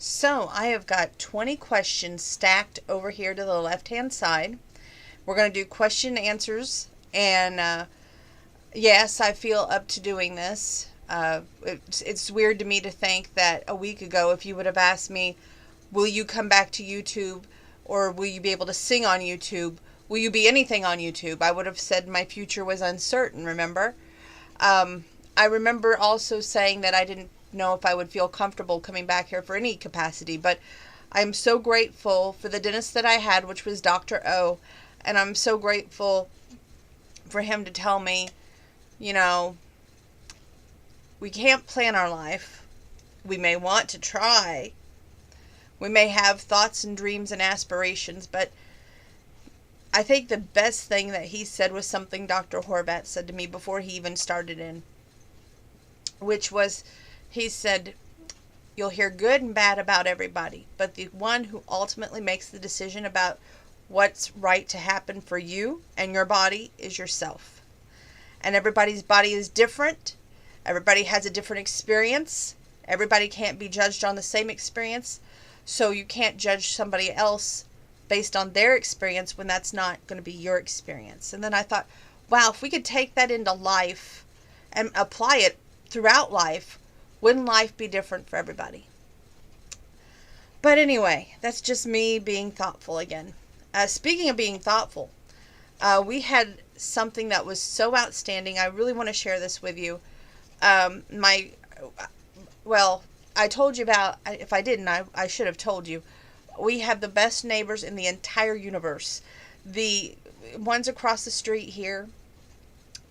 So I have got 20 questions stacked over here to the left-hand side. We're going to do question and answers. And yes, I feel up to doing this. It's weird to me to think that a week ago, if you would have asked me, will you come back to YouTube or will you be able to sing on YouTube? Will you be anything on YouTube? I would have said my future was uncertain, remember? I remember also saying that I didn't know if I would feel comfortable coming back here for any capacity, but I'm so grateful for the dentist that I had, which was Dr. O, and I'm so grateful for him to tell me, you know, we can't plan our life. We may want to try. We may have thoughts and dreams and aspirations, but I think the best thing that he said was something Dr. Horvat said to me before he even started in, which was, he said, you'll hear good and bad about everybody, but the one who ultimately makes the decision about what's right to happen for you and your body is yourself. And everybody's body is different. Everybody has a different experience. Everybody can't be judged on the same experience. So you can't judge somebody else based on their experience when that's not going to be your experience. And then I thought, wow, if we could take that into life and apply it throughout life, wouldn't life be different for everybody? But anyway, that's just me being thoughtful again. Speaking of being thoughtful, we had something that was so outstanding. I really want to share this with you. I told you about, if I didn't, I should have told you. We have the best neighbors in the entire universe. The ones across the street here,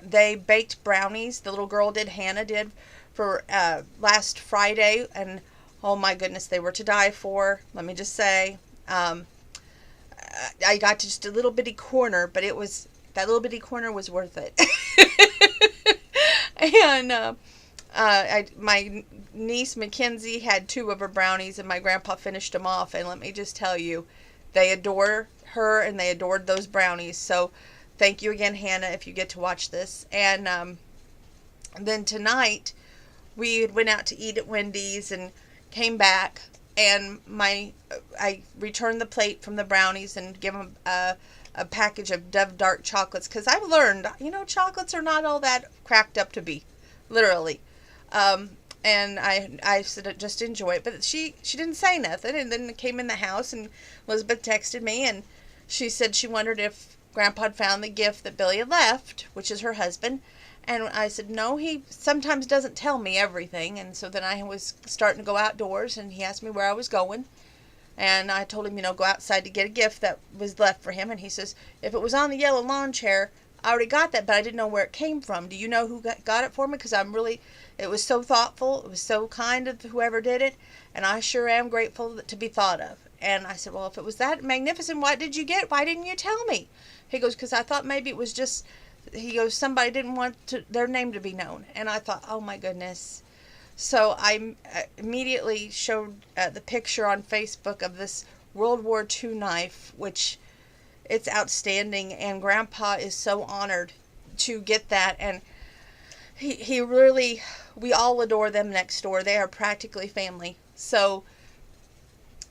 they baked brownies. The little girl did, Hannah did, for last Friday. And oh my goodness, they were to die for. Let me just say. I got to just a little bitty corner, but that little bitty corner was worth it. And my niece Mackenzie had 2 of her brownies, and my grandpa finished them off. And let me just tell you, they adore her and they adored those brownies. So thank you again, Hannah, if you get to watch this. And then tonight we went out to eat at Wendy's and came back, and I returned the plate from the brownies and give them a package of Dove dark chocolates, because I've learned, chocolates are not all that cracked up to be, literally. And I said, just enjoy it. But she didn't say nothing. And then it came in the house, and Elizabeth texted me, and she said she wondered if Grandpa had found the gift that Billy had left, which is her husband. And I said, no, he sometimes doesn't tell me everything. And so then I was starting to go outdoors, and he asked me where I was going. And I told him, go outside to get a gift that was left for him. And he says, if it was on the yellow lawn chair, I already got that, but I didn't know where it came from. Do you know who got it for me? Because it was so thoughtful. It was so kind of whoever did it. And I sure am grateful to be thought of. And I said, well, if it was that magnificent, what did you get? Why didn't you tell me? He goes, because I thought maybe it was just, he goes, somebody didn't want their name to be known. And I thought, oh my goodness. So I immediately showed the picture on Facebook of this World War II knife, which it's outstanding, and Grandpa is so honored to get that. And he really, we all adore them next door. They are practically family. So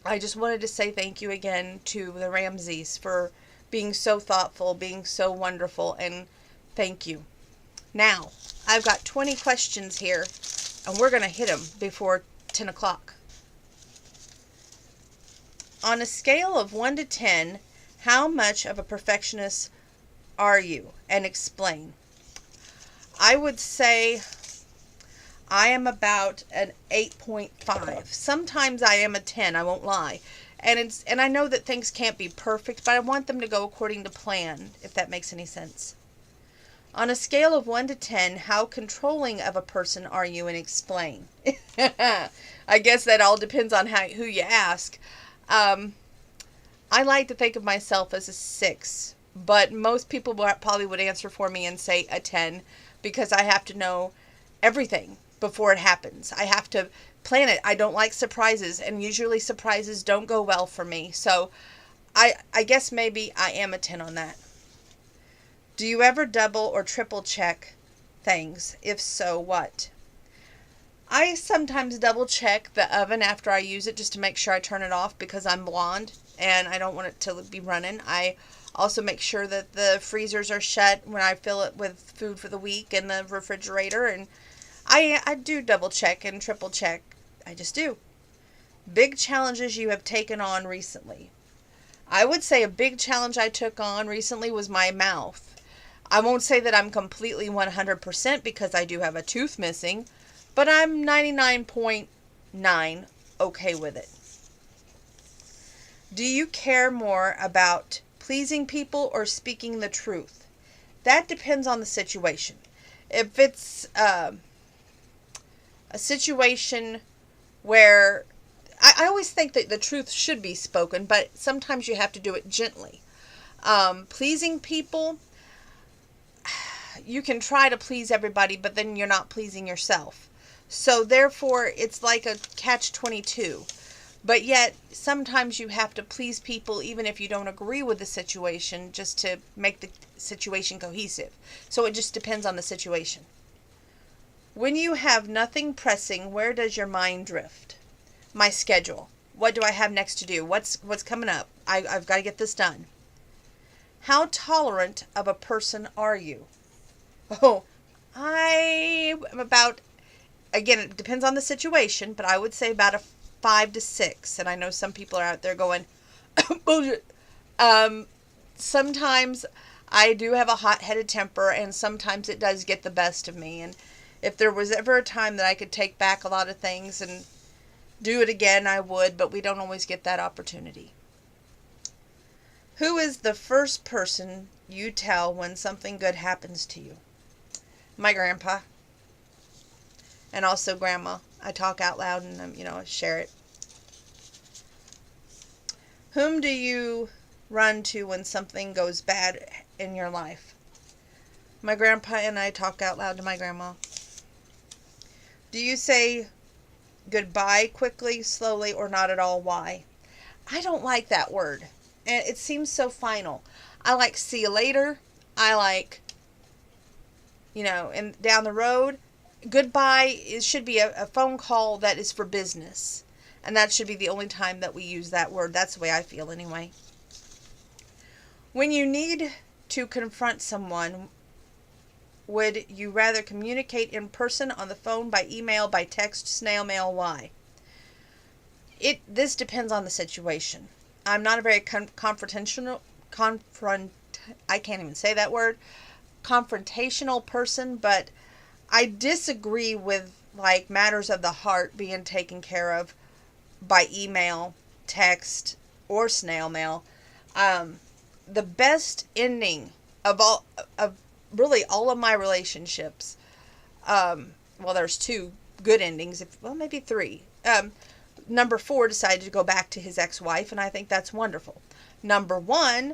I just wanted to say thank you again to the Ramseys for being so thoughtful, being so wonderful, and thank you. Now, I've got 20 questions here, and we're going to hit them before 10 o'clock. On a scale of 1 to 10, how much of a perfectionist are you? And explain. I would say I am about an 8.5. Sometimes I am a 10, I won't lie. And I know that things can't be perfect, but I want them to go according to plan, if that makes any sense. On a scale of 1 to 10, how controlling of a person are you, and explain? I guess that all depends on who you ask. I like to think of myself as a 6, but most people probably would answer for me and say a 10, because I have to know everything before it happens. I have to plan it. I don't like surprises, and usually surprises don't go well for me. So I guess maybe I am a 10 on that. Do you ever double or triple check things? If so, what? I sometimes double check the oven after I use it just to make sure I turn it off because I'm blonde and I don't want it to be running. I also make sure that the freezers are shut when I fill it with food for the week and the refrigerator. And I do double check and triple check. I just do. Big challenges you have taken on recently. I would say a big challenge I took on recently was my mouth. I won't say that I'm completely 100% because I do have a tooth missing, but I'm 99.9 okay with it. Do you care more about pleasing people or speaking the truth? That depends on the situation. If it's a situation where I always think that the truth should be spoken, but sometimes you have to do it gently. Pleasing people, you can try to please everybody, but then you're not pleasing yourself. So therefore, it's like a catch-22. But yet, sometimes you have to please people even if you don't agree with the situation, just to make the situation cohesive. So it just depends on the situation. When you have nothing pressing, where does your mind drift? My schedule. What do I have next to do? What's coming up? I've got to get this done. How tolerant of a person are you? Oh, I am about, again, it depends on the situation, but I would say about a 5 to 6. And I know some people are out there going, bullshit. Sometimes I do have a hot-headed temper, and sometimes it does get the best of me. And if there was ever a time that I could take back a lot of things and do it again, I would, but we don't always get that opportunity. Who is the first person you tell when something good happens to you? My grandpa. And also grandma. I talk out loud and, share it. Whom do you run to when something goes bad in your life? My grandpa and I talk out loud to my grandma. Do you say goodbye quickly, slowly, or not at all? Why? I don't like that word. And it seems so final. I like see you later. I like, and down the road. Goodbye, it should be a phone call that is for business. And that should be the only time that we use that word. That's the way I feel anyway. When you need to confront someone, would you rather communicate in person, on the phone, by email, by text, snail mail? Why? This depends on the situation. I'm not a very confrontational person, but I disagree with matters of the heart being taken care of by email, text, or snail mail. The best ending of really all of my relationships, there's 2 good endings, maybe 3. Number 4 decided to go back to his ex-wife, and I think that's wonderful. Number 1,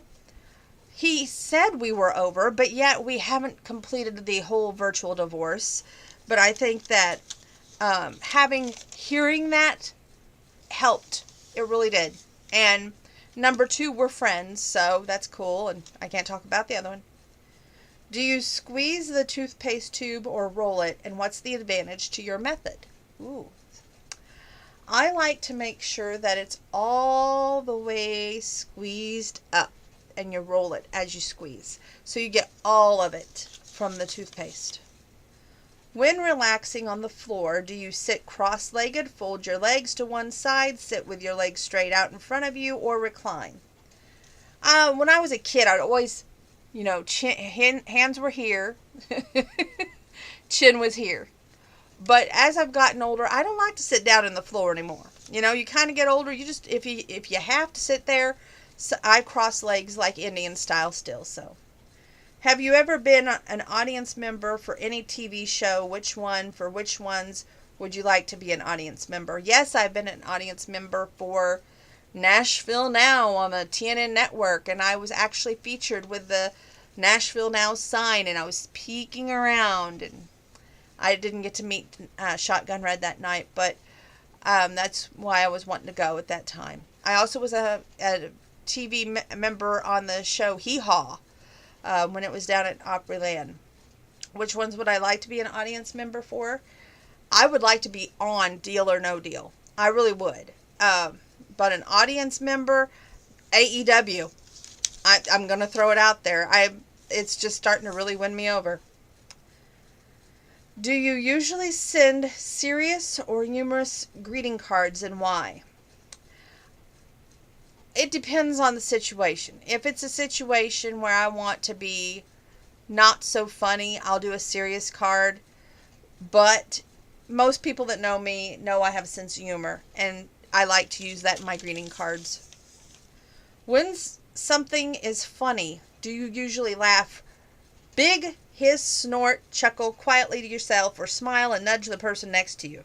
he said we were over, but yet we haven't completed the whole virtual divorce. But I think that hearing that helped. It really did. And number 2, we're friends, so that's cool, and I can't talk about the other one. Do you squeeze the toothpaste tube or roll it, and what's the advantage to your method? Ooh. I like to make sure that it's all the way squeezed up, and you roll it as you squeeze, so you get all of it from the toothpaste. When relaxing on the floor, do you sit cross-legged, fold your legs to one side, sit with your legs straight out in front of you, or recline? When I was a kid, I'd always, hands were here, chin was here. But as I've gotten older, I don't like to sit down on the floor anymore. You kind of get older. You just, if you have to sit there, so I cross legs like Indian style still. So, have you ever been an audience member for any TV show? For which ones would you like to be an audience member? Yes, I've been an audience member for Nashville Now on the TNN network, and I was actually featured with the Nashville Now sign, and I was peeking around, and I didn't get to meet Shotgun Red that night, but that's why I was wanting to go at that time. I also was a TV member on the show Hee Haw when it was down at Opryland. Which ones would I like to be an audience member for? I would like to be on Deal or No Deal. I really would. But an audience member, AEW. I'm going to throw it out there. It's just starting to really win me over. Do you usually send serious or humorous greeting cards, and why? It depends on the situation. If it's a situation where I want to be not so funny, I'll do a serious card. But most people that know me know I have a sense of humor, and I like to use that in my greeting cards. When something is funny, do you usually laugh big, hiss, snort, chuckle quietly to yourself, or smile and nudge the person next to you?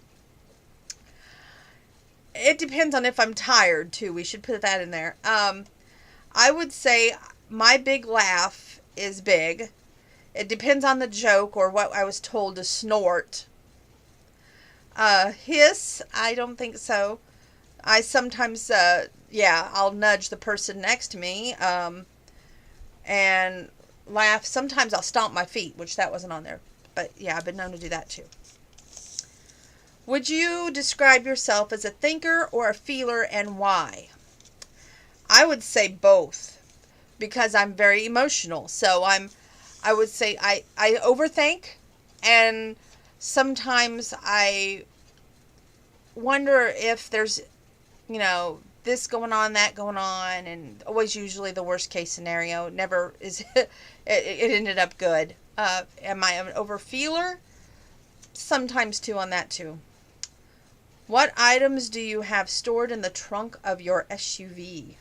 It depends on if I'm tired, too. We should put that in there. I would say my big laugh is big. It depends on the joke or what I was told to snort. Hiss, I don't think so. I sometimes, I'll nudge the person next to me, and laugh. Sometimes I'll stomp my feet, which that wasn't on there. But yeah, I've been known to do that too. Would you describe yourself as a thinker or a feeler, and why? I would say both, because I'm very emotional. So I would say I overthink, and sometimes I wonder if there's, this going on, that going on, and always usually the worst case scenario. Never is it ended up good. Am I an overfeeler? Sometimes too on that too. What items do you have stored in the trunk of your SUV?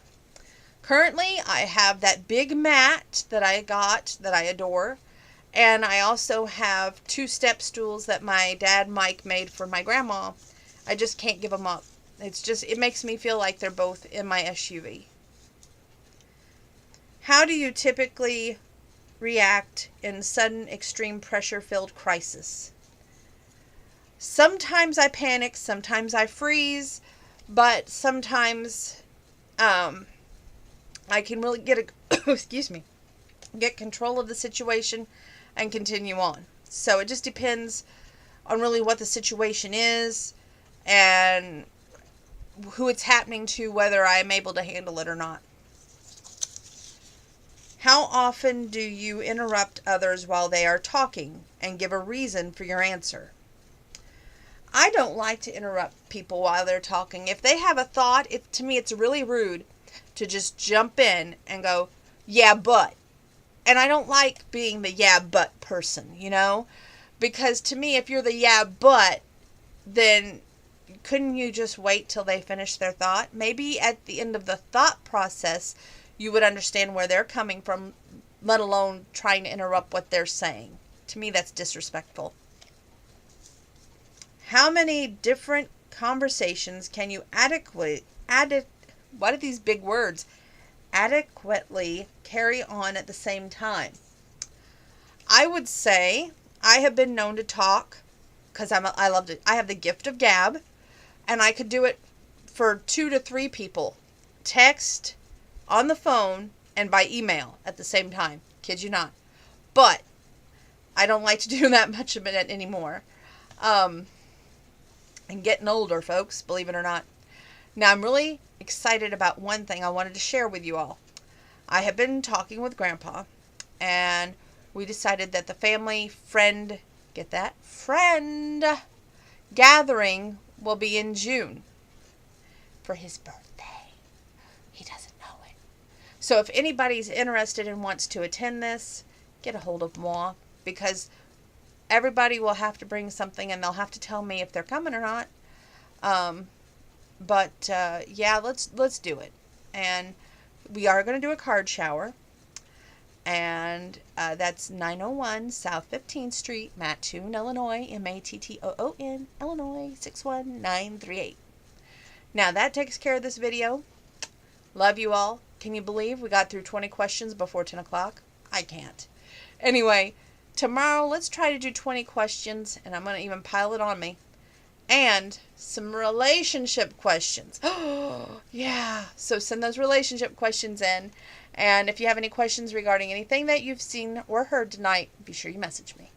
Currently, I have that big mat that I got that I adore. And I also have 2 step stools that my dad Mike made for my grandma. I just can't give them up. It makes me feel like they're both in my SUV. How do you typically react in sudden extreme pressure-filled crisis? Sometimes I panic, sometimes I freeze, but sometimes I can really get control of the situation and continue on. So it just depends on really what the situation is and who it's happening to, whether I'm able to handle it or not. How often do you interrupt others while they are talking and give a reason for your answer? I don't like to interrupt people while they're talking. If they have a thought, to me it's really rude to just jump in and go, yeah, but. And I don't like being the yeah, but person, Because to me, if you're the yeah, but, then couldn't you just wait till they finish their thought? Maybe at the end of the thought process, you would understand where they're coming from, let alone trying to interrupt what they're saying. To me, that's disrespectful. How many different conversations can you adequately carry on at the same time? I would say I have been known to talk because I love it. I have the gift of gab, and I could do it for 2 to 3 people, text, on the phone, and by email at the same time. Kid you not. But I don't like to do that much of it anymore. And getting older, folks, believe it or not. Now, I'm really excited about one thing I wanted to share with you all. I have been talking with Grandpa, and we decided that the family friend gathering will be in June for his birthday. He doesn't know it. So if anybody's interested and wants to attend this, get a hold of moi, because everybody will have to bring something, and they'll have to tell me if they're coming or not. Let's do it. And we are going to do a card shower. And that's 901 South 15th Street, Mattoon, Illinois, Mattoon, Illinois, 61938. Now that takes care of this video. Love you all. Can you believe we got through 20 questions before 10 o'clock? I can't. Anyway, tomorrow, let's try to do 20 questions, and I'm going to even pile it on me. And some relationship questions. Oh, yeah. So send those relationship questions in. And if you have any questions regarding anything that you've seen or heard tonight, be sure you message me.